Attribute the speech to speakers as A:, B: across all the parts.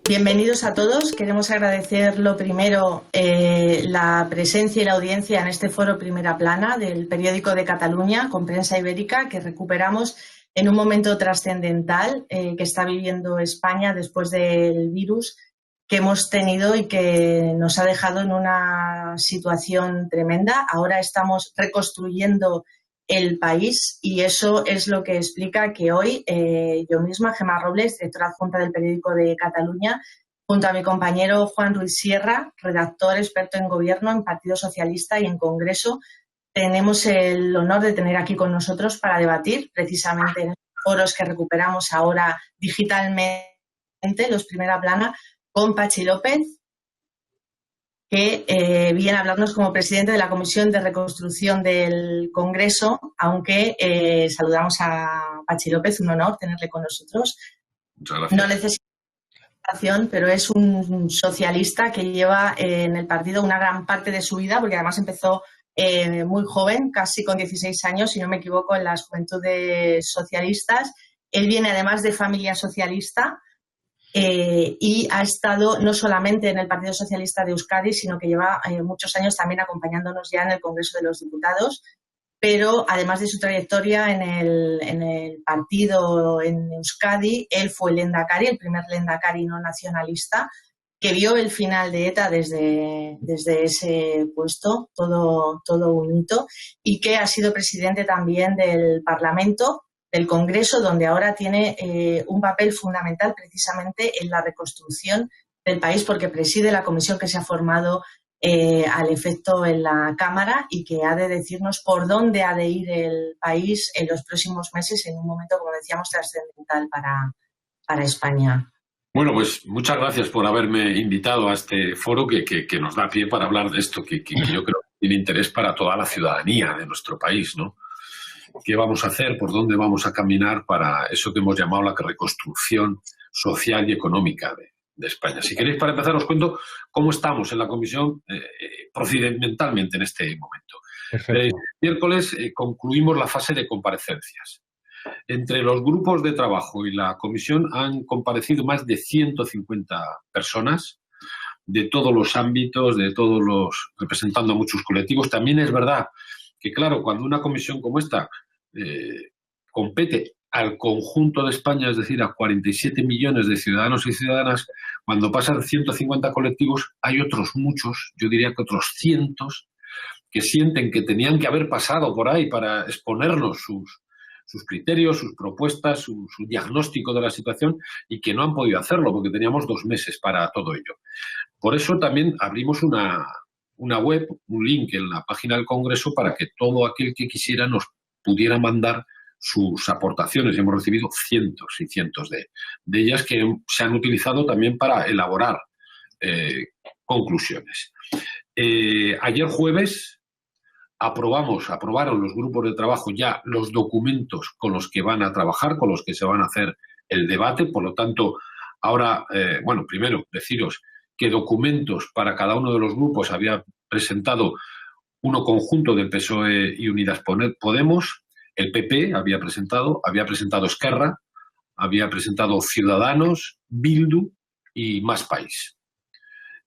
A: Bienvenidos a todos. Queremos agradecer lo primero la presencia y la audiencia en este foro Primera Plana del periódico de Cataluña con prensa ibérica que recuperamos en un momento trascendental que está viviendo España después del virus que hemos tenido y que nos ha dejado en una situación tremenda. Ahora estamos reconstruyendo el país y eso es lo que explica que hoy yo misma, Gemma Robles, directora adjunta del periódico de Cataluña, junto a mi compañero Juan Ruiz Sierra, redactor experto en gobierno, en Partido Socialista y en Congreso, tenemos el honor de tener aquí con nosotros para debatir precisamente en los foros que recuperamos ahora digitalmente, los Primera Plana, con Patxi López, que viene a hablarnos como presidente de la Comisión de Reconstrucción del Congreso, aunque saludamos a Patxi López, un honor tenerle con nosotros.
B: Muchas gracias.
A: No necesita presentación, pero es un socialista que lleva en el partido una gran parte de su vida, porque además empezó muy joven, casi con 16 años, si no me equivoco, en las Juventudes Socialistas. Él viene además de familia socialista, y ha estado no solamente en el Partido Socialista de Euskadi, sino que lleva muchos años también acompañándonos ya en el Congreso de los Diputados, pero además de su trayectoria en el partido en Euskadi, él fue el lehendakari, el primer lehendakari no nacionalista, que vio el final de ETA desde ese puesto, todo un hito, y que ha sido presidente también del Parlamento, del Congreso, donde ahora tiene un papel fundamental precisamente en la reconstrucción del país, porque preside la comisión que se ha formado al efecto en la Cámara y que ha de decirnos por dónde ha de ir el país en los próximos meses, en un momento, como decíamos, trascendental para España.
B: Bueno, pues muchas gracias por haberme invitado a este foro que nos da pie para hablar de esto que yo creo que tiene interés para toda la ciudadanía de nuestro país, ¿no? ¿Qué vamos a hacer? ¿Por dónde vamos a caminar para eso que hemos llamado la reconstrucción social y económica de España? Si queréis, para empezar, os cuento cómo estamos en la comisión procedimentalmente en este momento. El miércoles concluimos la fase de comparecencias. Entre los grupos de trabajo y la comisión han comparecido más de 150 personas de todos los ámbitos, representando a muchos colectivos. También es verdad que, claro, cuando una comisión como esta compete al conjunto de España, es decir, a 47 millones de ciudadanos y ciudadanas, cuando pasan 150 colectivos, hay otros muchos, yo diría que otros cientos, que sienten que tenían que haber pasado por ahí para exponernos sus criterios, sus propuestas, su diagnóstico de la situación y que no han podido hacerlo porque teníamos 2 meses para todo ello. Por eso también abrimos una web, un link en la página del Congreso para que todo aquel que quisiera nos pudiera mandar sus aportaciones. Y hemos recibido cientos y cientos de ellas que se han utilizado también para elaborar conclusiones. Ayer jueves aprobaron los grupos de trabajo ya los documentos con los que van a trabajar, con los que se van a hacer el debate. Por lo tanto, ahora, bueno, primero deciros qué documentos para cada uno de los grupos había presentado uno conjunto del PSOE y Unidas Podemos. El PP había presentado Esquerra, había presentado Ciudadanos, Bildu y Más País.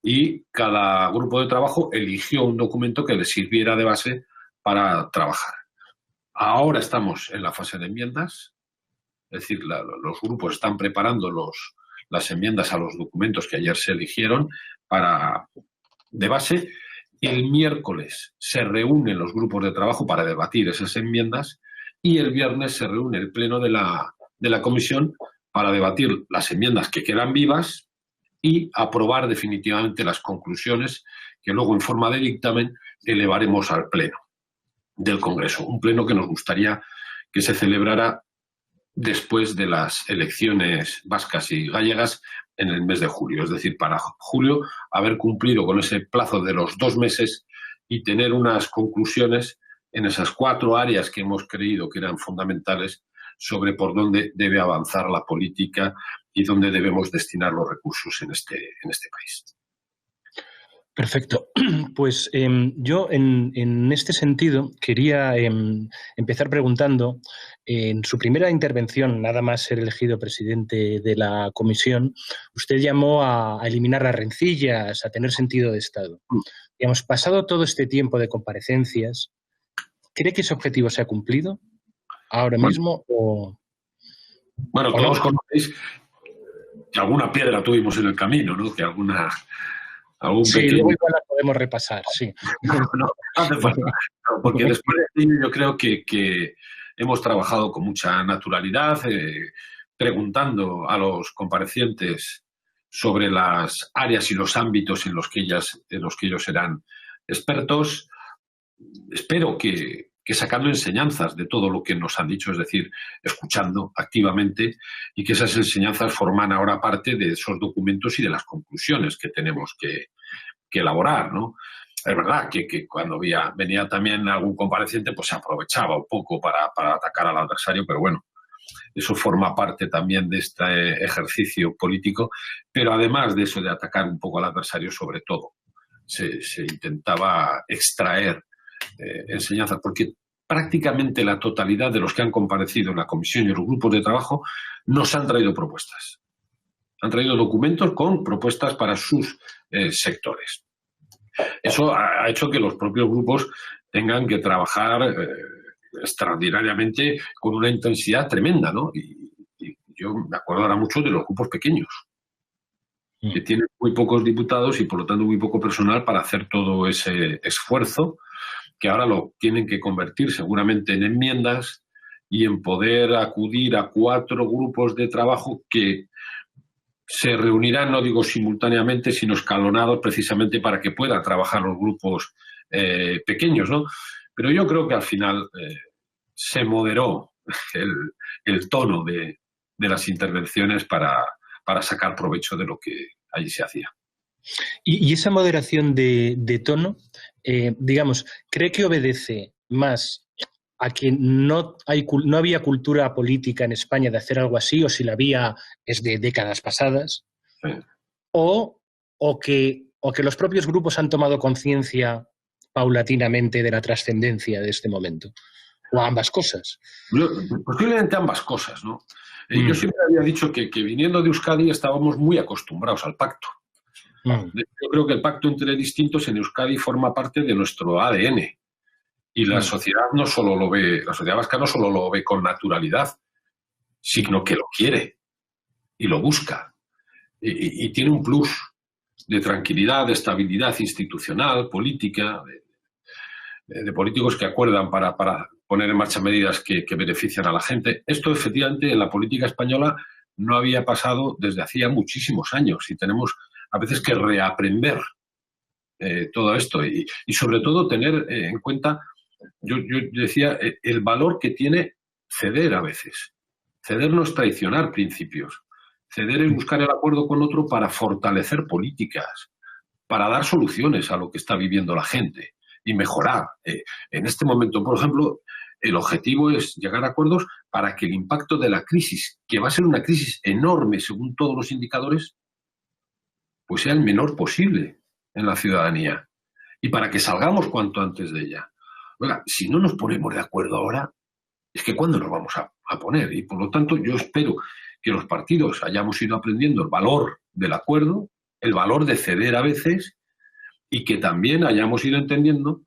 B: Y cada grupo de trabajo eligió un documento que les sirviera de base para trabajar. Ahora estamos en la fase de enmiendas, es decir, los grupos están preparando las enmiendas a los documentos que ayer se eligieron de base. El miércoles se reúnen los grupos de trabajo para debatir esas enmiendas y el viernes se reúne el pleno de la comisión para debatir las enmiendas que quedan vivas y aprobar definitivamente las conclusiones que luego en forma de dictamen elevaremos al pleno del Congreso. Un pleno que nos gustaría que se celebrara después de las elecciones vascas y gallegas en el mes de julio. Es decir, para julio haber cumplido con ese plazo de los 2 meses y tener unas conclusiones en esas 4 áreas que hemos creído que eran fundamentales sobre por dónde debe avanzar la política y dónde debemos destinar los recursos en este país.
C: Perfecto. Pues yo en este sentido quería empezar preguntando, en su primera intervención, nada más ser elegido presidente de la comisión, usted llamó a eliminar las rencillas, a tener sentido de Estado. Digamos, pasado todo este tiempo de comparecencias, ¿cree que ese objetivo se ha cumplido ahora mismo
B: Bueno,
C: o
B: todos
C: no?
B: conocéis que alguna piedra tuvimos en el camino, ¿no? Que algún
C: Sí,
B: pequeño...
C: luego igual la podemos repasar, sí.
B: No hace falta. No, porque después de ello yo creo que hemos trabajado con mucha naturalidad, preguntando a los comparecientes sobre las áreas y los ámbitos en los que ellos eran expertos. Espero que sacando enseñanzas de todo lo que nos han dicho, es decir, escuchando activamente, y que esas enseñanzas forman ahora parte de esos documentos y de las conclusiones que tenemos que elaborar, ¿no? Es verdad que cuando venía también algún compareciente, pues se aprovechaba un poco para atacar al adversario, pero bueno, eso forma parte también de este ejercicio político, pero además de eso de atacar un poco al adversario, sobre todo, se intentaba extraer enseñanzas, porque prácticamente la totalidad de los que han comparecido en la comisión y en los grupos de trabajo nos han traído propuestas. Han traído documentos con propuestas para sus sectores. Eso ha hecho que los propios grupos tengan que trabajar extraordinariamente con una intensidad tremenda, ¿no? Y yo me acuerdo ahora mucho de los grupos pequeños, que tienen muy pocos diputados y por lo tanto muy poco personal para hacer todo ese esfuerzo, que ahora lo tienen que convertir seguramente en enmiendas y en poder acudir a 4 grupos de trabajo que se reunirán, no digo simultáneamente, sino escalonados precisamente para que puedan trabajar los grupos pequeños, ¿no? Pero yo creo que al final se moderó el tono de las intervenciones para sacar provecho de lo que allí se hacía.
C: Y esa moderación de tono, digamos, ¿cree que obedece más a que no había cultura política en España de hacer algo así, o si la había es de décadas pasadas,
B: Sí.
C: o que los propios grupos han tomado conciencia paulatinamente de la trascendencia de este momento? ¿O ambas cosas?
B: Posiblemente ambas cosas, ¿no? Yo siempre había dicho que viniendo de Euskadi estábamos muy acostumbrados al pacto. Yo creo que el pacto entre distintos en Euskadi forma parte de nuestro ADN. Y la sociedad no solo lo ve, la sociedad vasca no solo lo ve con naturalidad, sino que lo quiere y lo busca. Y tiene un plus de tranquilidad, de estabilidad institucional, política, de políticos que acuerdan para poner en marcha medidas que benefician a la gente. Esto, efectivamente, en la política española no había pasado desde hacía muchísimos años y tenemos a veces que reaprender todo esto y sobre todo tener en cuenta, yo decía, el valor que tiene ceder a veces. Ceder no es traicionar principios. Ceder es buscar el acuerdo con otro para fortalecer políticas, para dar soluciones a lo que está viviendo la gente y mejorar. En este momento, por ejemplo, el objetivo es llegar a acuerdos para que el impacto de la crisis, que va a ser una crisis enorme según todos los indicadores, pues sea el menor posible en la ciudadanía y para que salgamos cuanto antes de ella. Oiga, si no nos ponemos de acuerdo ahora, es que ¿cuándo nos vamos a poner? Y por lo tanto yo espero que los partidos hayamos ido aprendiendo el valor del acuerdo, el valor de ceder a veces y que también hayamos ido entendiendo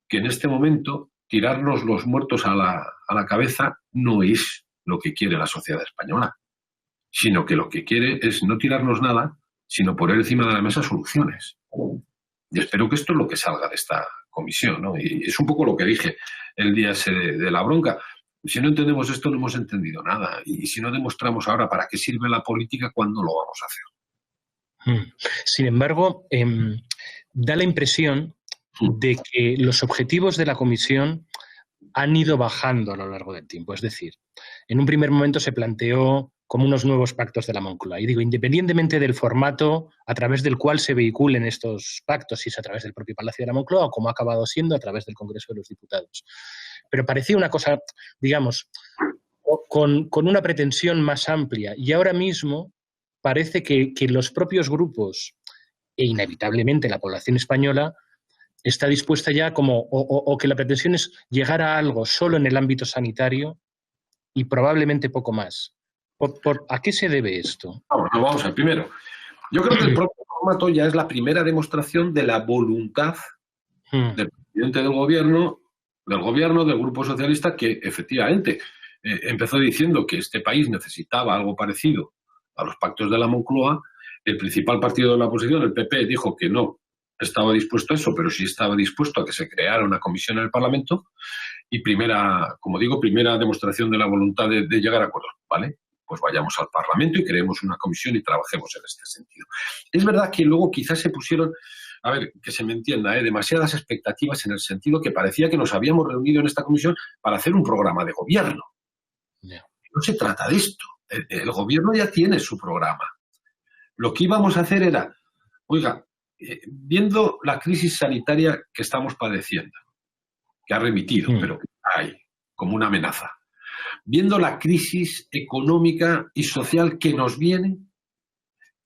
B: que en este momento tirarnos los muertos a la cabeza no es lo que quiere la sociedad española, sino que lo que quiere es no tirarnos nada, sino poner encima de la mesa soluciones. Y espero que esto es lo que salga de esta comisión, ¿no? Y es un poco lo que dije el día ese de la bronca. Si no entendemos esto, no hemos entendido nada. Y si no demostramos ahora para qué sirve la política, ¿cuándo lo vamos a hacer?
C: Sin embargo, da la impresión de que los objetivos de la comisión han ido bajando a lo largo del tiempo. Es decir, en un primer momento se planteó como unos nuevos pactos de la Moncloa. Y digo, independientemente del formato a través del cual se vehiculen estos pactos, si es a través del propio Palacio de la Moncloa o como ha acabado siendo a través del Congreso de los Diputados. Pero parecía una cosa, digamos, con una pretensión más amplia. Y ahora mismo parece que los propios grupos e inevitablemente la población española está dispuesta ya o que la pretensión es llegar a algo solo en el ámbito sanitario y probablemente poco más. ¿A qué se debe esto?
B: Vamos a ver, primero. Yo creo que el propio formato ya es la primera demostración de la voluntad del presidente del gobierno, del Grupo Socialista, que efectivamente empezó diciendo que este país necesitaba algo parecido a los pactos de la Moncloa. El principal partido de la oposición, el PP, dijo que no estaba dispuesto a eso, pero sí estaba dispuesto a que se creara una comisión en el Parlamento. Y primera demostración de la voluntad de llegar a acuerdos, ¿vale? Pues vayamos al Parlamento y creemos una comisión y trabajemos en este sentido. Es verdad que luego quizás se pusieron, a ver, que se me entienda, demasiadas expectativas en el sentido que parecía que nos habíamos reunido en esta comisión para hacer un programa de gobierno. No se trata de esto. El gobierno ya tiene su programa. Lo que íbamos a hacer era, oiga, viendo la crisis sanitaria que estamos padeciendo, que ha remitido, pero que hay como una amenaza, viendo la crisis económica y social que nos viene,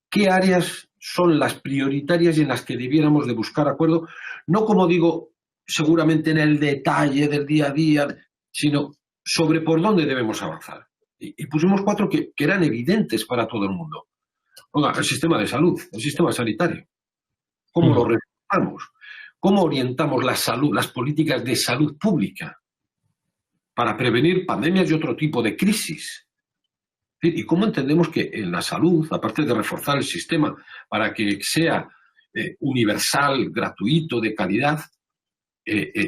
B: ¿qué áreas son las prioritarias y en las que debiéramos de buscar acuerdo? No, como digo, seguramente en el detalle del día a día, sino sobre por dónde debemos avanzar. Y pusimos 4 que eran evidentes para todo el mundo. Oiga, el sistema de salud, el sistema sanitario. ¿Cómo lo reforzamos? ¿Cómo orientamos la salud, las políticas de salud pública para prevenir pandemias y otro tipo de crisis? ¿Y cómo entendemos que en la salud, aparte de reforzar el sistema para que sea universal, gratuito, de calidad,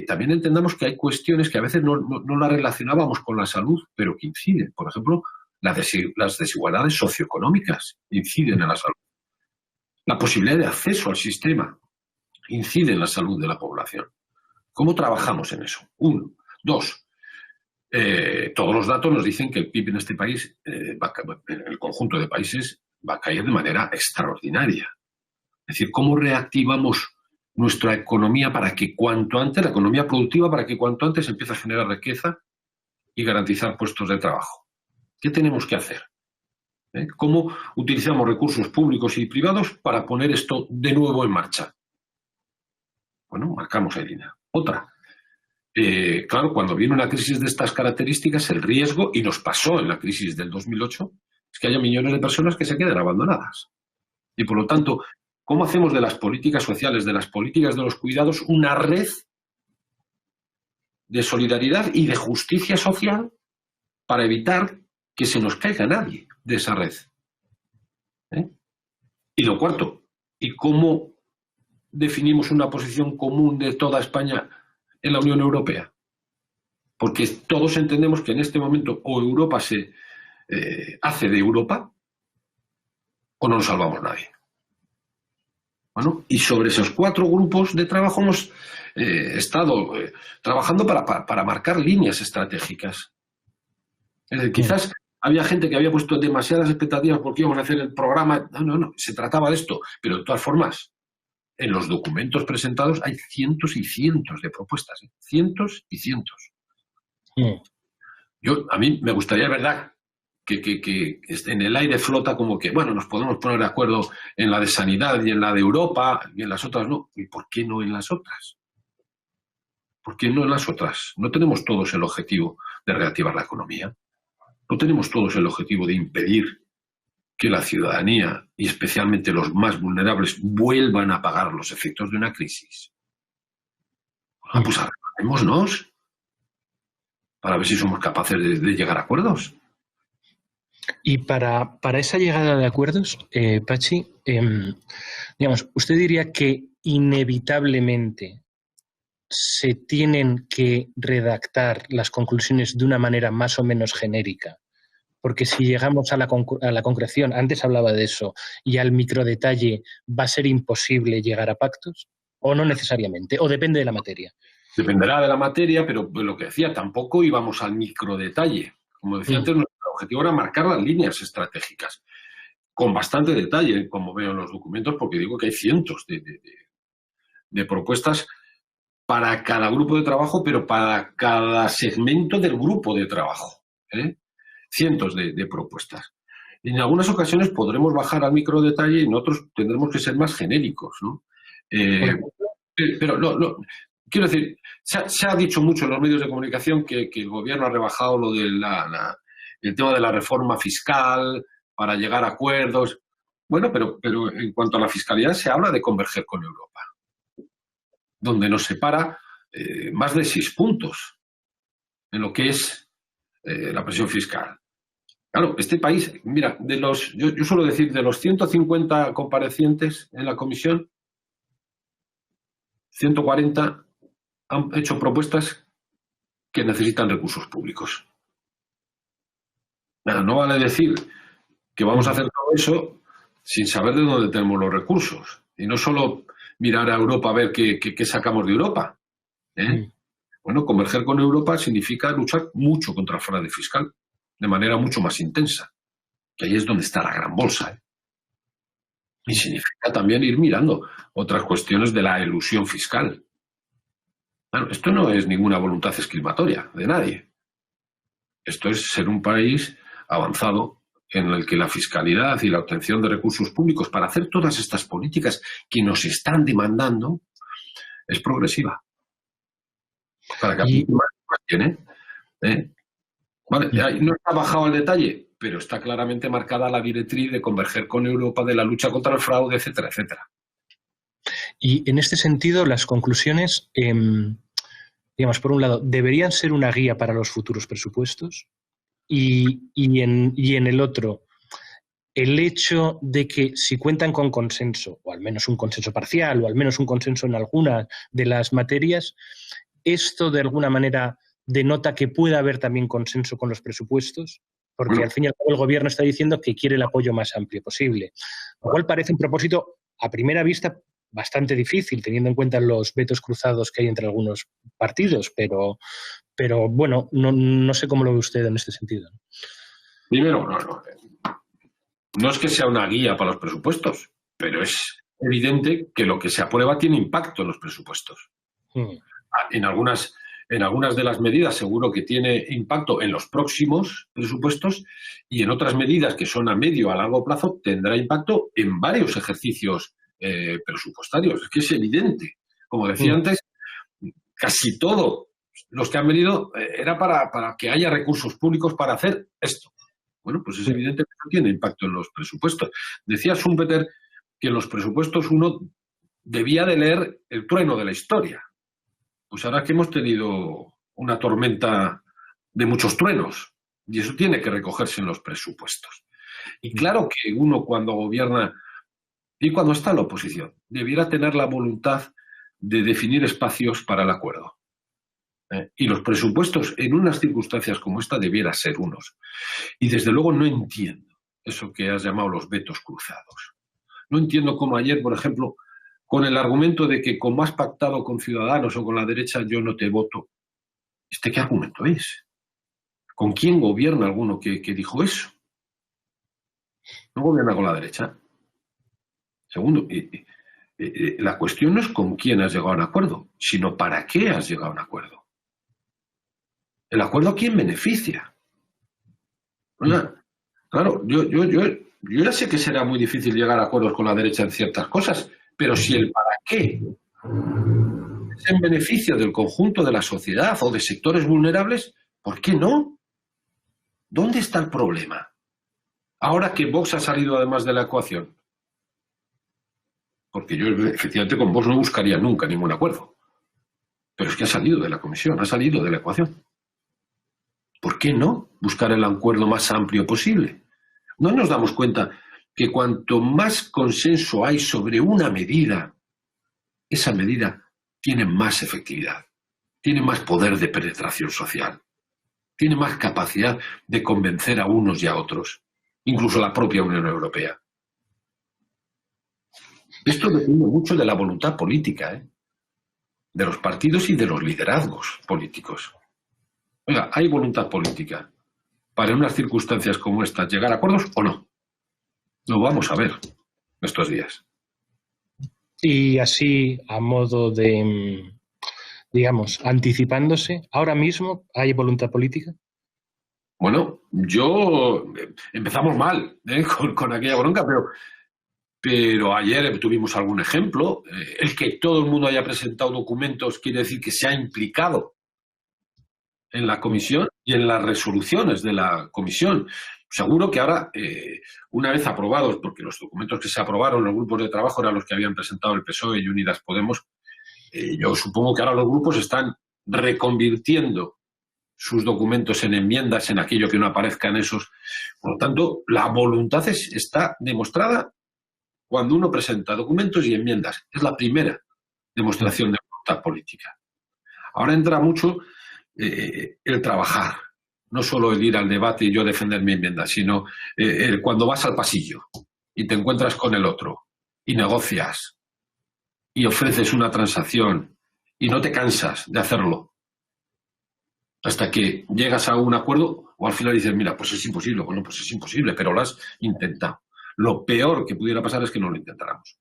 B: también entendamos que hay cuestiones que a veces no las relacionábamos con la salud, pero que inciden? Por ejemplo, las desigualdades socioeconómicas inciden en la salud. La posibilidad de acceso al sistema incide en la salud de la población. ¿Cómo trabajamos en eso? 1. 2. Todos los datos nos dicen que el PIB en este país, en el conjunto de países, va a caer de manera extraordinaria. Es decir, ¿cómo reactivamos nuestra economía para que cuanto antes, la economía productiva, para que cuanto antes empiece a generar riqueza y garantizar puestos de trabajo? ¿Qué tenemos que hacer? ¿Cómo utilizamos recursos públicos y privados para poner esto de nuevo en marcha? Bueno, marcamos ahí línea. Otra. Claro, cuando viene una crisis de estas características, el riesgo, y nos pasó en la crisis del 2008, es que haya millones de personas que se queden abandonadas. Y por lo tanto, ¿cómo hacemos de las políticas sociales, de las políticas de los cuidados, una red de solidaridad y de justicia social para evitar que se nos caiga nadie de esa red? Y lo cuarto, ¿y cómo definimos una posición común de toda España en la Unión Europea? Porque todos entendemos que en este momento o Europa se hace de Europa o no nos salvamos nadie. Bueno, y sobre esos 4 grupos de trabajo hemos estado trabajando para marcar líneas estratégicas. Es decir, quizás había gente que había puesto demasiadas expectativas porque íbamos a hacer el programa. No, se trataba de esto. Pero de todas formas, en los documentos presentados hay cientos y cientos de propuestas. Cientos y cientos. A mí me gustaría, ¿verdad?, que en el aire flota como que, bueno, nos podemos poner de acuerdo en la de sanidad y en la de Europa y en las otras no. ¿Y por qué no en las otras? ¿Por qué no en las otras? ¿No tenemos todos el objetivo de reactivar la economía? ¿No tenemos todos el objetivo de impedir que la ciudadanía, y especialmente los más vulnerables, vuelvan a pagar los efectos de una crisis? Pues arreglémonos para ver si somos capaces de llegar a acuerdos.
C: Y para esa llegada de acuerdos, Pachi, digamos, ¿usted diría que inevitablemente se tienen que redactar las conclusiones de una manera más o menos genérica? Porque si llegamos a la concreción, antes hablaba de eso, y al microdetalle, ¿va a ser imposible llegar a pactos? ¿O no necesariamente? ¿O depende de la materia?
B: Dependerá de la materia, pero lo que decía, tampoco íbamos al microdetalle. Como decía antes, nuestro objetivo era marcar las líneas estratégicas, con bastante detalle, como veo en los documentos, porque digo que hay cientos de propuestas para cada grupo de trabajo, pero para cada segmento del grupo de trabajo. Cientos de propuestas. En algunas ocasiones podremos bajar al micro detalle y en otros tendremos que ser más genéricos, ¿no? Pero quiero decir, se ha dicho mucho en los medios de comunicación que el gobierno ha rebajado lo de el tema de la reforma fiscal para llegar a acuerdos. Bueno, pero en cuanto a la fiscalidad se habla de converger con Europa, donde nos separa más de 6 puntos en lo que es la presión fiscal. Claro, este país, mira, yo suelo decir, de los 150 comparecientes en la comisión, 140 han hecho propuestas que necesitan recursos públicos. Nada, no vale decir que vamos a hacer todo eso sin saber de dónde tenemos los recursos. Y no solo mirar a Europa a ver qué sacamos de Europa. Bueno, converger con Europa significa luchar mucho contra el fraude fiscal, de manera mucho más intensa, que ahí es donde está la gran bolsa. Y significa también ir mirando otras cuestiones de la elusión fiscal. Claro, esto no es ninguna voluntad escrimatoria de nadie. Esto es ser un país avanzado en el que la fiscalidad y la obtención de recursos públicos para hacer todas estas políticas que nos están demandando es progresiva. Para que más tiene. Vale, no está bajado el detalle, pero está claramente marcada la directriz de converger con Europa, de la lucha contra el fraude, etcétera, etcétera.
C: Y en este sentido, las conclusiones, digamos, por un lado, deberían ser una guía para los futuros presupuestos y en el otro, el hecho de que si cuentan con consenso, o al menos un consenso parcial, o al menos un consenso en alguna de las materias, esto de alguna manera denota que pueda haber también consenso con los presupuestos, porque al fin y al cabo el gobierno está diciendo que quiere el apoyo más amplio posible, lo cual parece un propósito a primera vista bastante difícil, teniendo en cuenta los vetos cruzados que hay entre algunos partidos, pero bueno, no sé cómo lo ve usted en este sentido.
B: Primero, no es que sea una guía para los presupuestos, pero es evidente que lo que se aprueba tiene impacto en los presupuestos. En algunas de las medidas seguro que tiene impacto en los próximos presupuestos y en otras medidas que son a medio a largo plazo tendrá impacto en varios ejercicios presupuestarios. Es que es evidente. Como decía antes, casi todo los que han venido era para que haya recursos públicos para hacer esto. Bueno, pues es evidente que no tiene impacto en los presupuestos. Decía Schumpeter que en los presupuestos uno debía de leer el trueno de la historia. Pues ahora que hemos tenido una tormenta de muchos truenos, y eso tiene que recogerse en los presupuestos. Y claro que uno cuando gobierna y cuando está en la oposición debiera tener la voluntad de definir espacios para el acuerdo. Y los presupuestos en unas circunstancias como esta debiera ser unos. Y desde luego no entiendo eso que has llamado los vetos cruzados. No entiendo cómo ayer, por ejemplo, con el argumento de que como has pactado con Ciudadanos o con la derecha yo no te voto. ¿Qué argumento es? ¿Con quién gobierna alguno que dijo eso? No gobierna con la derecha. Segundo, la cuestión no es con quién has llegado a un acuerdo, sino para qué has llegado a un acuerdo. ¿El acuerdo a quién beneficia? Claro, yo ya sé que será muy difícil llegar a acuerdos con la derecha en ciertas cosas, pero si el para qué es en beneficio del conjunto de la sociedad o de sectores vulnerables, ¿por qué no? ¿Dónde está el problema? Ahora que Vox ha salido además de la ecuación. Porque yo efectivamente con Vox no buscaría nunca ningún acuerdo. Pero es que ha salido de la comisión, ha salido de la ecuación. ¿Por qué no buscar el acuerdo más amplio posible? ¿No nos damos cuenta que cuanto más consenso hay sobre una medida, esa medida tiene más efectividad, tiene más poder de penetración social, tiene más capacidad de convencer a unos y a otros, incluso la propia Unión Europea? Esto depende mucho de la voluntad política, de los partidos y de los liderazgos políticos. Oiga, ¿hay voluntad política para en unas circunstancias como estas llegar a acuerdos o no? Lo vamos a ver estos días.
C: Y así, a modo de, digamos, anticipándose, ¿ahora mismo hay voluntad política?
B: Bueno, empezamos mal con aquella bronca, pero ayer tuvimos algún ejemplo. El que todo el mundo haya presentado documentos quiere decir que se ha implicado en la comisión y en las resoluciones de la comisión. Seguro que ahora, una vez aprobados, porque los documentos que se aprobaron, los grupos de trabajo eran los que habían presentado el PSOE y Unidas Podemos, yo supongo que ahora los grupos están reconvirtiendo sus documentos en enmiendas, en aquello que no aparezca en esos. Por lo tanto, la voluntad está demostrada cuando uno presenta documentos y enmiendas. Es la primera demostración de voluntad política. Ahora entra mucho el trabajar, no solo el ir al debate y yo defender mi enmienda, sino cuando vas al pasillo y te encuentras con el otro y negocias y ofreces una transacción y no te cansas de hacerlo hasta que llegas a un acuerdo o al final dices, mira, pues es imposible, bueno, pues es imposible, pero lo has intentado. Lo peor que pudiera pasar es que no lo intentáramos.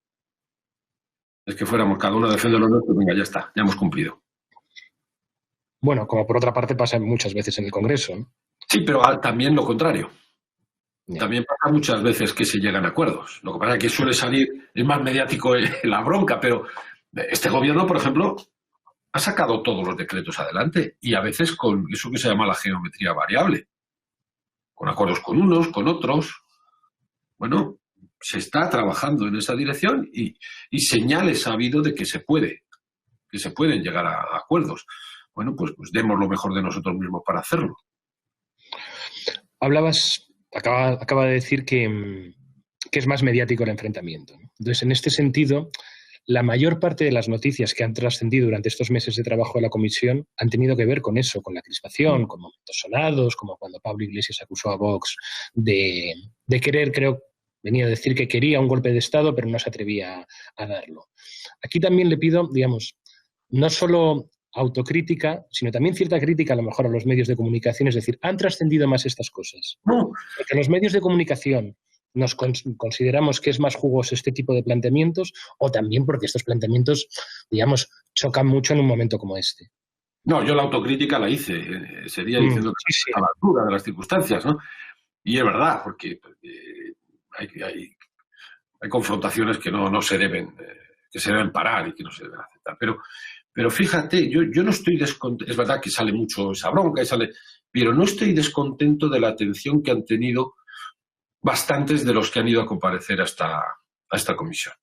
B: Es que fuéramos cada uno a defender lo nuestro, venga, ya está, ya hemos cumplido.
C: Bueno, como por otra parte pasa muchas veces en el Congreso, ¿no?
B: Sí, pero también lo contrario. También pasa muchas veces que se llegan a acuerdos. Lo que pasa es que suele salir, es más mediático la bronca, pero este gobierno, por ejemplo, ha sacado todos los decretos adelante y a veces con eso que se llama la geometría variable. Con acuerdos con unos, con otros. Bueno, se está trabajando en esa dirección y señales ha habido de que se pueden llegar a acuerdos. Bueno, pues demos lo mejor de nosotros mismos para hacerlo.
C: Acaba de decir que es más mediático el enfrentamiento, ¿no? Entonces, en este sentido, la mayor parte de las noticias que han trascendido durante estos meses de trabajo de la comisión han tenido que ver con eso, con la crispación, con momentos sonados, como cuando Pablo Iglesias acusó a Vox de querer, venía a decir que quería un golpe de Estado, pero no se atrevía a darlo. Aquí también le pido, digamos, no solo autocrítica, sino también cierta crítica a lo mejor a los medios de comunicación, es decir, ¿han trascendido más estas cosas? Porque los medios de comunicación nos consideramos que es más jugoso este tipo de planteamientos o también porque estos planteamientos, digamos, chocan mucho en un momento como este.
B: No, yo la autocrítica la hice, sería diciendo que sí, a la altura de las circunstancias, ¿no? Y es verdad, porque hay confrontaciones que no se deben, que se deben parar y que no se deben aceptar. Pero fíjate, yo no estoy descontento, es verdad que sale mucho esa bronca, pero no estoy descontento de la atención que han tenido bastantes de los que han ido a comparecer a esta comisión.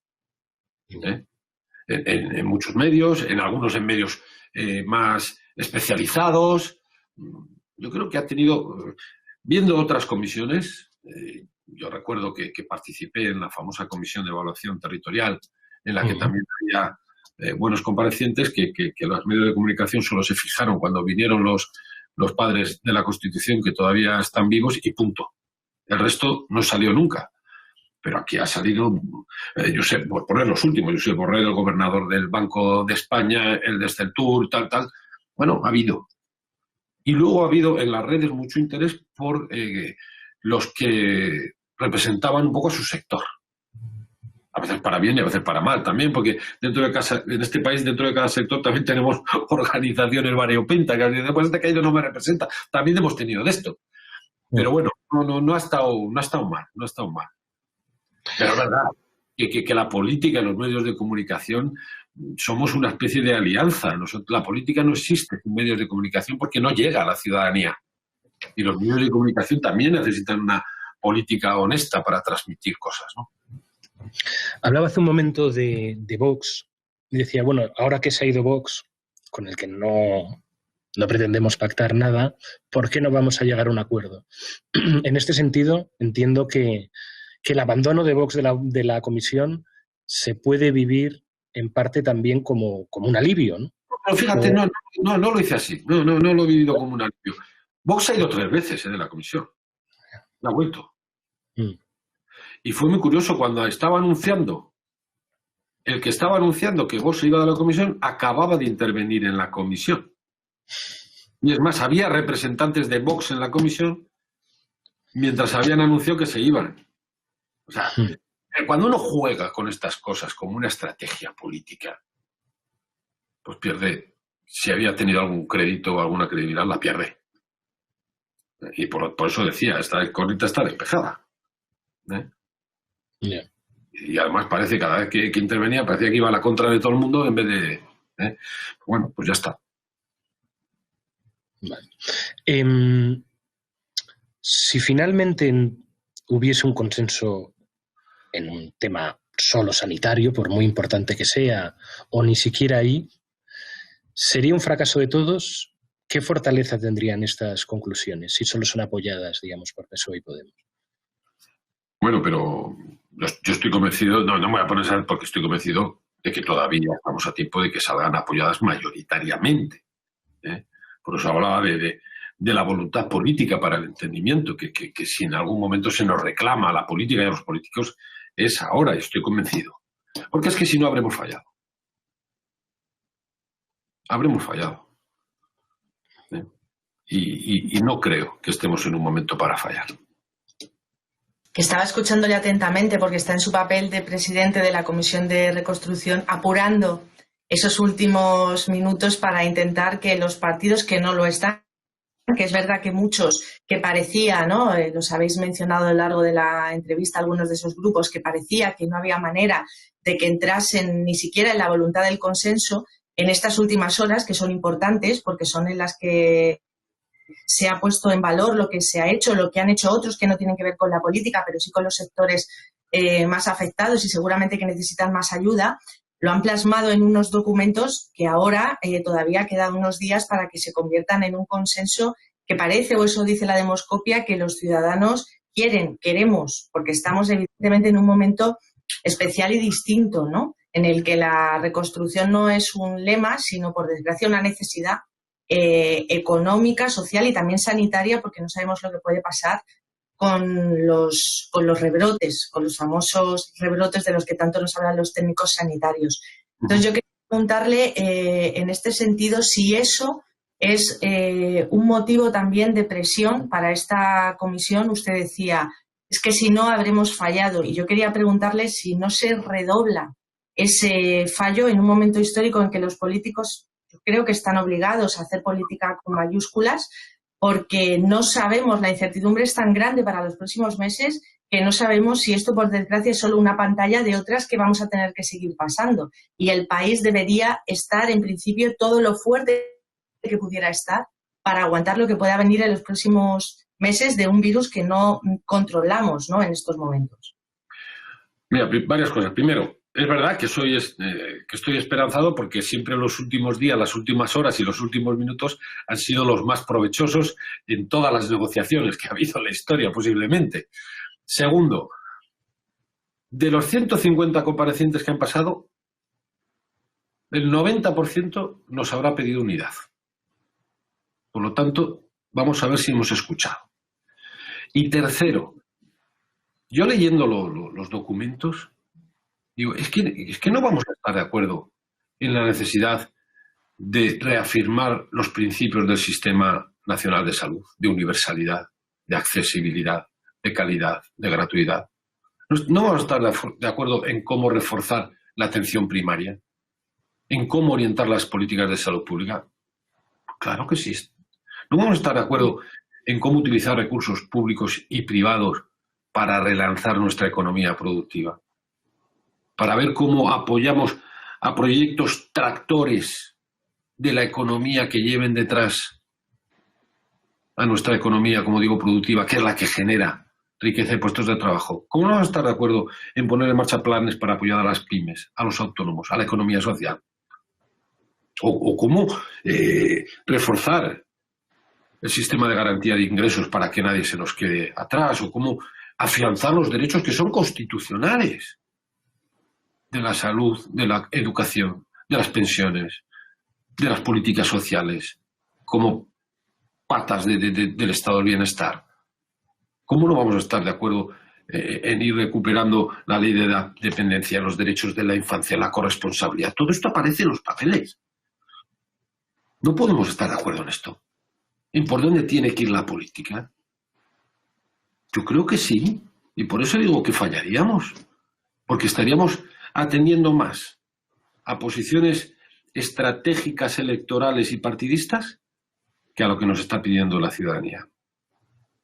B: En muchos medios, en algunos en medios más especializados. Yo creo que ha tenido, viendo otras comisiones, yo recuerdo que participé en la famosa Comisión de Evaluación Territorial, en la que también había buenos comparecientes que los medios de comunicación solo se fijaron cuando vinieron los padres de la Constitución, que todavía están vivos, y punto. El resto no salió nunca. Pero aquí ha salido, por poner los últimos, Josep Borrell, el gobernador del Banco de España, el de Celtur, tal. Bueno, ha habido. Y luego ha habido en las redes mucho interés por los que representaban un poco a su sector. A veces para bien y a veces para mal también, porque en este país, dentro de cada sector, también tenemos organizaciones variopintas, que después este caído no me representa. También hemos tenido de esto. Pero bueno, no ha estado mal. Pero es verdad que la política y los medios de comunicación somos una especie de alianza. La política no existe sin medios de comunicación porque no llega a la ciudadanía. Y los medios de comunicación también necesitan una política honesta para transmitir cosas, ¿no?
C: Hablaba hace un momento de Vox y decía, bueno, ahora que se ha ido Vox, con el que no pretendemos pactar nada, ¿por qué no vamos a llegar a un acuerdo? En este sentido, entiendo que el abandono de Vox de la comisión se puede vivir en parte también como un alivio, ¿no?
B: Pero fíjate, no lo hice así, no lo he vivido como un alivio. Vox ha ido 3 veces de la comisión, no ha vuelto. Y fue muy curioso cuando estaba anunciando, el que estaba anunciando que Vox se iba de la comisión, acababa de intervenir en la comisión. Y es más, había representantes de Vox en la comisión mientras habían anunciado que se iban. O sea, cuando uno juega con estas cosas como una estrategia política, pues pierde. Si había tenido algún crédito o alguna credibilidad, la pierde. Y por eso decía, esta incógnita está despejada.
C: Yeah.
B: Y además parece que cada vez que intervenía parecía que iba a la contra de todo el mundo en vez de... Bueno, pues ya está.
C: Vale. Si finalmente hubiese un consenso en un tema solo sanitario, por muy importante que sea, o ni siquiera ahí, ¿sería un fracaso de todos? ¿Qué fortaleza tendrían estas conclusiones si solo son apoyadas, digamos, por PSOE y Podemos?
B: Bueno, pero yo estoy convencido, no me voy a poner a saber porque estoy convencido de que todavía estamos a tiempo de que salgan apoyadas mayoritariamente. Por eso hablaba de la voluntad política para el entendimiento, que si en algún momento se nos reclama a la política y a los políticos, es ahora, y estoy convencido. Porque es que si no habremos fallado. Habremos fallado. Y no creo que estemos en un momento para fallar.
A: Que estaba escuchándole atentamente porque está en su papel de presidente de la Comisión de Reconstrucción, apurando esos últimos minutos para intentar que los partidos que no lo están, que es verdad que muchos que parecía, ¿no? Los habéis mencionado a lo largo de la entrevista, algunos de esos grupos, que parecía que no había manera de que entrasen ni siquiera en la voluntad del consenso, en estas últimas horas, que son importantes porque son en las que se ha puesto en valor lo que se ha hecho, lo que han hecho otros que no tienen que ver con la política, pero sí con los sectores más afectados y seguramente que necesitan más ayuda, lo han plasmado en unos documentos que ahora todavía quedan unos días para que se conviertan en un consenso que parece, o eso dice la demoscopia, que los ciudadanos queremos, porque estamos evidentemente en un momento especial y distinto, ¿no? En el que la reconstrucción no es un lema, sino por desgracia una necesidad económica, social y también sanitaria, porque no sabemos lo que puede pasar con los rebrotes, con los famosos rebrotes de los que tanto nos hablan los técnicos sanitarios. Entonces yo quería preguntarle en este sentido si eso es un motivo también de presión para esta comisión. Usted decía, es que si no habremos fallado, y yo quería preguntarle si no se redobla ese fallo en un momento histórico en que los políticos yo creo que están obligados a hacer política con mayúsculas, porque no sabemos, la incertidumbre es tan grande para los próximos meses que no sabemos si esto, por desgracia, es solo una pantalla de otras que vamos a tener que seguir pasando. Y el país debería estar, en principio, todo lo fuerte que pudiera estar para aguantar lo que pueda venir en los próximos meses de un virus que no controlamos, ¿no?, en estos momentos.
B: Mira, varias cosas. Primero, es verdad que estoy esperanzado porque siempre los últimos días, las últimas horas y los últimos minutos han sido los más provechosos en todas las negociaciones que ha habido en la historia, posiblemente. Segundo, de los 150 comparecientes que han pasado, el 90% nos habrá pedido unidad. Por lo tanto, vamos a ver si hemos escuchado. Y tercero, yo leyendo los documentos, digo, es que no vamos a estar de acuerdo en la necesidad de reafirmar los principios del Sistema Nacional de Salud, de universalidad, de accesibilidad, de calidad, de gratuidad. No vamos a estar de acuerdo en cómo reforzar la atención primaria, en cómo orientar las políticas de salud pública. Claro que sí. No vamos a estar de acuerdo en cómo utilizar recursos públicos y privados para relanzar nuestra economía productiva, para ver cómo apoyamos a proyectos tractores de la economía que lleven detrás a nuestra economía, como digo, productiva, que es la que genera riqueza y puestos de trabajo. ¿Cómo no vamos a estar de acuerdo en poner en marcha planes para apoyar a las pymes, a los autónomos, a la economía social? O cómo reforzar el sistema de garantía de ingresos para que nadie se nos quede atrás, o cómo afianzar los derechos que son constitucionales de la salud, de la educación, de las pensiones, de las políticas sociales, como patas del estado del bienestar. ¿Cómo no vamos a estar de acuerdo en ir recuperando la ley de la dependencia, los derechos de la infancia, la corresponsabilidad? Todo esto aparece en los papeles. No podemos estar de acuerdo en esto. ¿Y por dónde tiene que ir la política? Yo creo que sí, y por eso digo que fallaríamos, porque estaríamos atendiendo más a posiciones estratégicas, electorales y partidistas que a lo que nos está pidiendo la ciudadanía.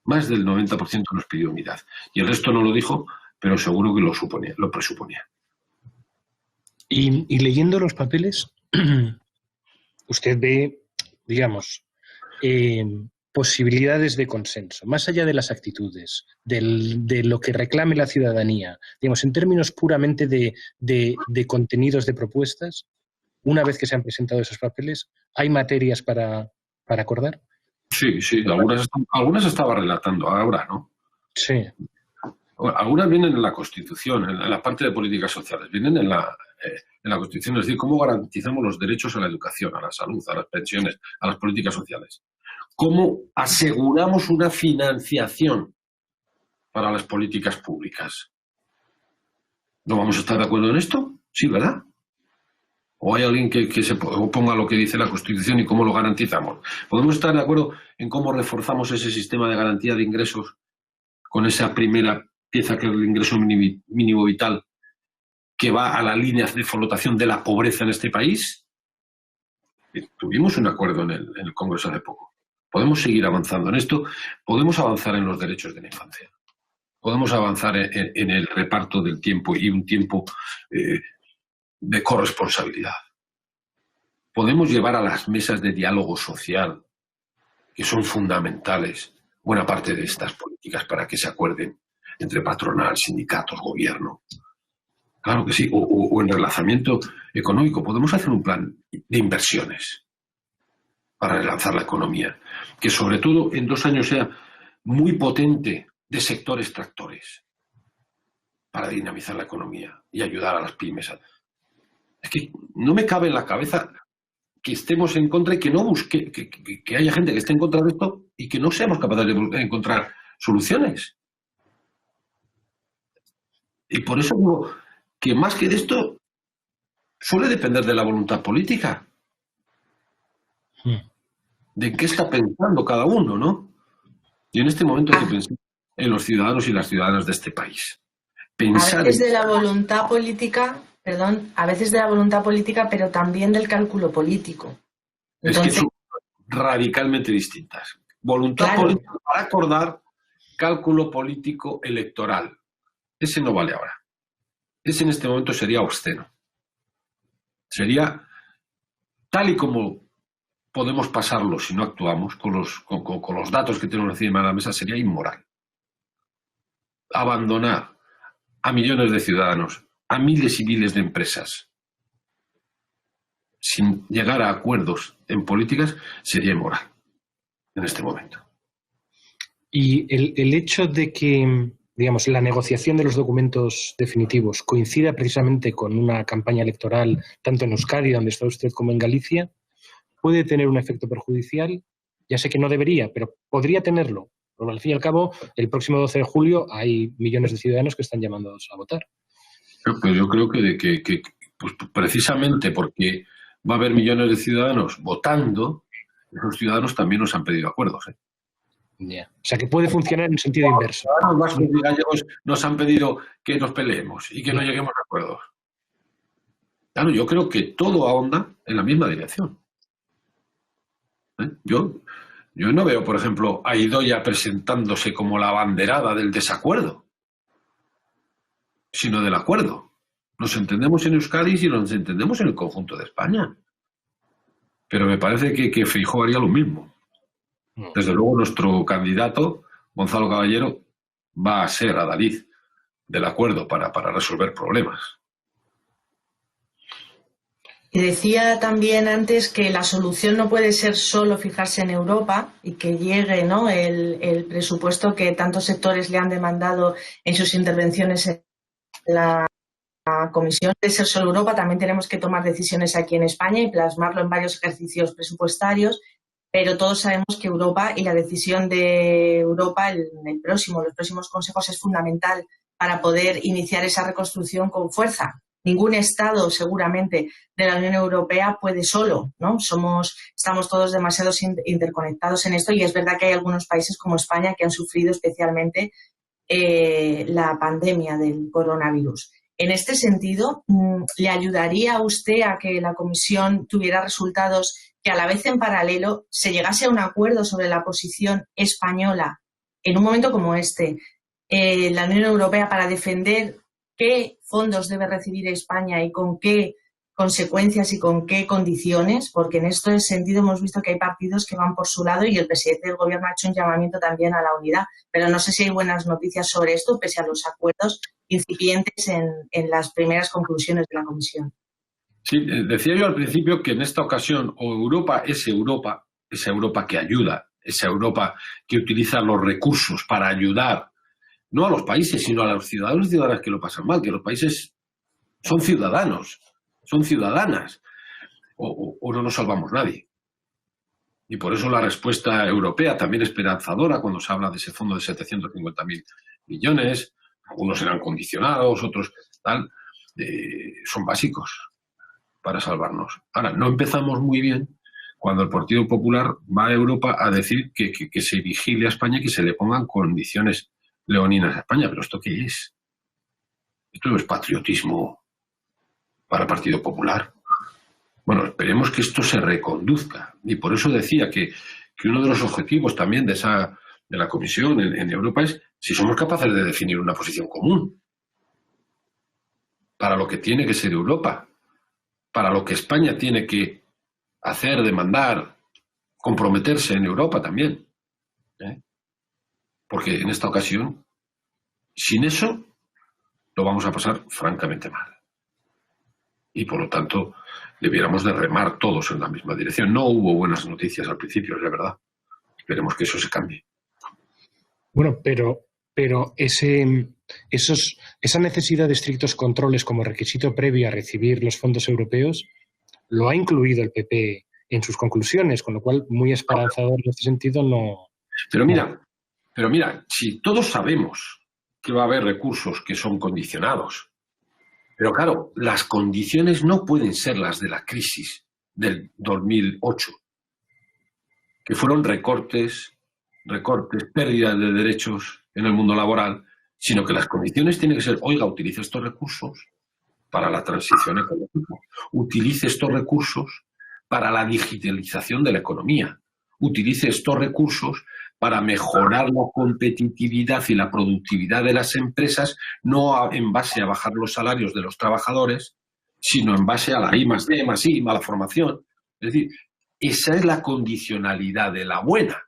B: Más del 90% nos pidió unidad. Y el resto no lo dijo, pero seguro que lo presuponía.
C: Y leyendo los papeles, usted ve, digamos, posibilidades de consenso, más allá de las actitudes, de lo que reclame la ciudadanía, digamos, en términos puramente de contenidos de propuestas, una vez que se han presentado esos papeles, ¿hay materias para acordar?
B: Sí, algunas estaba relatando ahora, ¿no?
C: Sí.
B: Algunas vienen en la Constitución, en la parte de políticas sociales, vienen en la Constitución, es decir, cómo garantizamos los derechos a la educación, a la salud, a las pensiones, a las políticas sociales. Cómo aseguramos una financiación para las políticas públicas. ¿No vamos a estar de acuerdo en esto? Sí, ¿verdad? ¿O hay alguien que se oponga a lo que dice la Constitución y cómo lo garantizamos? ¿Podemos estar de acuerdo en cómo reforzamos ese sistema de garantía de ingresos con esa primera pieza que es el ingreso mínimo vital que va a la línea de flotación de la pobreza en este país? Tuvimos un acuerdo en el Congreso hace poco. Podemos seguir avanzando en esto, podemos avanzar en los derechos de la infancia, podemos avanzar en el reparto del tiempo y un tiempo de corresponsabilidad. Podemos llevar a las mesas de diálogo social, que son fundamentales, buena parte de estas políticas para que se acuerden entre patronal, sindicatos, gobierno. Claro que sí, o en relanzamiento económico. Podemos hacer un plan de inversiones para relanzar la economía, que sobre todo en 2 años sea muy potente de sectores tractores para dinamizar la economía y ayudar a las pymes. Es que no me cabe en la cabeza que estemos en contra y que no busque, que haya gente que esté en contra de esto y que no seamos capaces de encontrar soluciones. Y por eso digo que más que de esto suele depender de la voluntad política. De qué está pensando cada uno, ¿no? Y en este momento hay que pensar en los ciudadanos y las ciudadanas de este país.
A: Pensar a veces de la voluntad política, a veces de la voluntad política, pero también del cálculo político.
B: Entonces, es que son radicalmente distintas. Voluntad política para acordar, cálculo político electoral. Ese no vale ahora. Ese en este momento sería obsceno. Sería tal y como podemos pasarlo si no actuamos con los datos que tenemos encima de la mesa, sería inmoral. Abandonar a millones de ciudadanos, a miles y miles de empresas, sin llegar a acuerdos en políticas, sería inmoral en este momento.
C: Y el hecho de que, digamos, la negociación de los documentos definitivos coincida precisamente con una campaña electoral, tanto en Euskadi, donde está usted, como en Galicia, puede tener un efecto perjudicial. Ya sé que no debería, pero podría tenerlo. Pero al fin y al cabo, el próximo 12 de julio hay millones de ciudadanos que están llamados a votar.
B: Pero yo creo que pues precisamente porque va a haber millones de ciudadanos votando, esos ciudadanos también nos han pedido acuerdos.
C: Yeah. O sea, que puede funcionar en sentido inverso.
B: Los ciudadanos vascos y gallegos nos han pedido que nos peleemos y que no lleguemos a acuerdos. Claro, yo creo que todo ahonda en la misma dirección. Yo no veo, por ejemplo, a Idoia presentándose como la abanderada del desacuerdo, sino del acuerdo. Nos entendemos en Euskadi y nos entendemos en el conjunto de España. Pero me parece que Feijóo haría lo mismo. Desde luego, nuestro candidato, Gonzalo Caballero, va a ser adalid del acuerdo para resolver problemas.
A: Y decía también antes que la solución no puede ser solo fijarse en Europa y que llegue, ¿no?, el presupuesto que tantos sectores le han demandado en sus intervenciones en la Comisión. De ser solo Europa, también tenemos que tomar decisiones aquí en España y plasmarlo en varios ejercicios presupuestarios, pero todos sabemos que Europa y la decisión de Europa en los próximos consejos es fundamental para poder iniciar esa reconstrucción con fuerza. Ningún Estado, seguramente, de la Unión Europea puede solo, ¿no? Estamos todos demasiado interconectados en esto y es verdad que hay algunos países como España que han sufrido especialmente la pandemia del coronavirus. En este sentido, ¿le ayudaría a usted a que la Comisión tuviera resultados que a la vez en paralelo se llegase a un acuerdo sobre la posición española en un momento como este, la Unión Europea, para defender qué fondos debe recibir España y con qué consecuencias y con qué condiciones, porque en este sentido hemos visto que hay partidos que van por su lado y el presidente del Gobierno ha hecho un llamamiento también a la unidad, pero no sé si hay buenas noticias sobre esto, pese a los acuerdos incipientes en las primeras conclusiones de la Comisión.
B: Sí, decía yo al principio que en esta ocasión o Europa, esa Europa que ayuda, esa Europa que utiliza los recursos para ayudar, no a los países, sino a los ciudadanos y ciudadanas que lo pasan mal, que los países son ciudadanos, son ciudadanas, o no nos salvamos nadie. Y por eso la respuesta europea, también esperanzadora, cuando se habla de ese fondo de 750.000 millones, algunos serán condicionados, otros tal, son básicos para salvarnos. Ahora, no empezamos muy bien cuando el Partido Popular va a Europa a decir que se vigile a España y que se le pongan condiciones leoninas a España. ¿Pero esto qué es? Esto no es patriotismo para el Partido Popular. Bueno, esperemos que esto se reconduzca. Y por eso decía que uno de los objetivos también de la Comisión en Europa es si somos capaces de definir una posición común para lo que tiene que ser Europa, para lo que España tiene que hacer, demandar, comprometerse en Europa también. Porque en esta ocasión, sin eso, lo vamos a pasar francamente mal. Y por lo tanto, debiéramos de remar todos en la misma dirección. No hubo buenas noticias al principio, es la verdad. Esperemos que eso se cambie.
C: Bueno, pero esa necesidad de estrictos controles como requisito previo a recibir los fondos europeos lo ha incluido el PP en sus conclusiones, con lo cual muy esperanzador en este sentido no.
B: Pero mira, si todos sabemos que va a haber recursos que son condicionados, pero claro, las condiciones no pueden ser las de la crisis del 2008, que fueron recortes, pérdidas de derechos en el mundo laboral, sino que las condiciones tienen que ser, oiga, utilice estos recursos para la transición ecológica, utilice estos recursos para la digitalización de la economía, utilice estos recursos para mejorar la competitividad y la productividad de las empresas, no en base a bajar los salarios de los trabajadores, sino en base a la I+D+I, a la formación. Es decir, esa es la condicionalidad de la buena,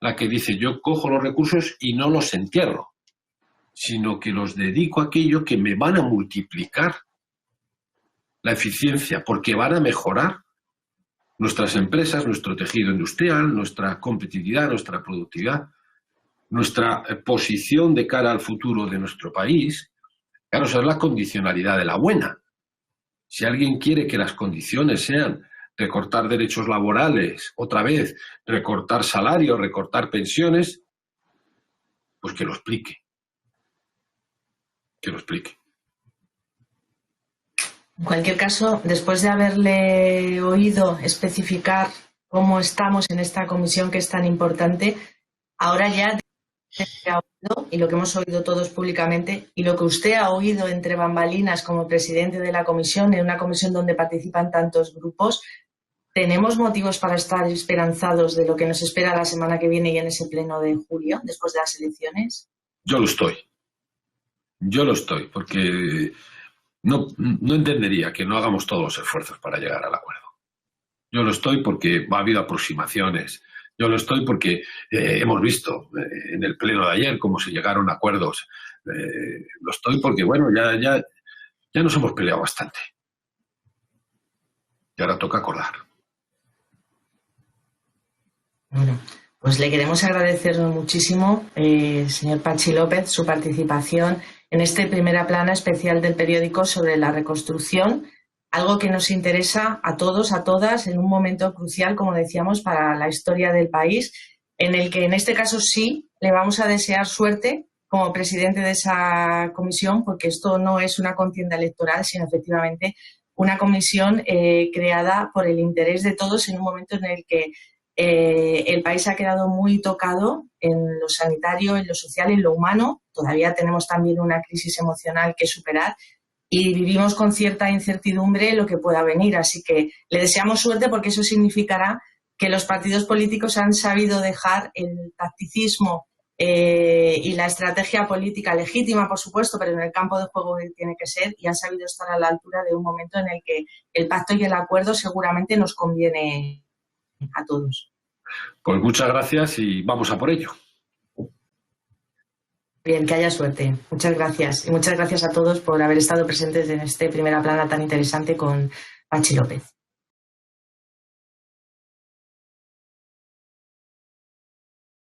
B: la que dice yo cojo los recursos y no los entierro, sino que los dedico a aquello que me van a multiplicar la eficiencia, porque van a mejorar nuestras empresas, nuestro tejido industrial, nuestra competitividad, nuestra productividad, nuestra posición de cara al futuro de nuestro país. Claro, esa es la condicionalidad de la buena. Si alguien quiere que las condiciones sean recortar derechos laborales, otra vez, recortar salarios, recortar pensiones, pues que lo explique. Que lo explique.
A: En cualquier caso, después de haberle oído especificar cómo estamos en esta comisión que es tan importante, ahora ya ha oído, y lo que hemos oído todos públicamente, y lo que usted ha oído entre bambalinas como presidente de la comisión, en una comisión donde participan tantos grupos, ¿tenemos motivos para estar esperanzados de lo que nos espera la semana que viene y en ese pleno de julio, después de las elecciones?
B: Yo lo estoy, porque no entendería que no hagamos todos los esfuerzos para llegar al acuerdo. Yo lo estoy porque ha habido aproximaciones. Yo lo estoy porque hemos visto en el pleno de ayer cómo se llegaron a acuerdos. Lo estoy porque, bueno, ya nos hemos peleado bastante. Y ahora toca acordar.
A: Bueno, pues le queremos agradecer muchísimo, señor Patxi López, su participación en este primera plana especial del periódico sobre la reconstrucción, algo que nos interesa a todos, a todas, en un momento crucial, como decíamos, para la historia del país, en el que en este caso sí le vamos a desear suerte como presidente de esa comisión, porque esto no es una contienda electoral, sino efectivamente una comisión creada por el interés de todos en un momento en el que el país ha quedado muy tocado en lo sanitario, en lo social, en lo humano. Todavía tenemos también una crisis emocional que superar y vivimos con cierta incertidumbre lo que pueda venir. Así que le deseamos suerte porque eso significará que los partidos políticos han sabido dejar el tacticismo y la estrategia política legítima, por supuesto, pero en el campo de juego tiene que ser, y han sabido estar a la altura de un momento en el que el pacto y el acuerdo seguramente nos conviene a todos.
B: Pues muchas gracias y vamos a por ello.
A: Bien, que haya suerte. Muchas gracias. Y muchas gracias a todos por haber estado presentes en este Primera Plana tan interesante con Pachi López.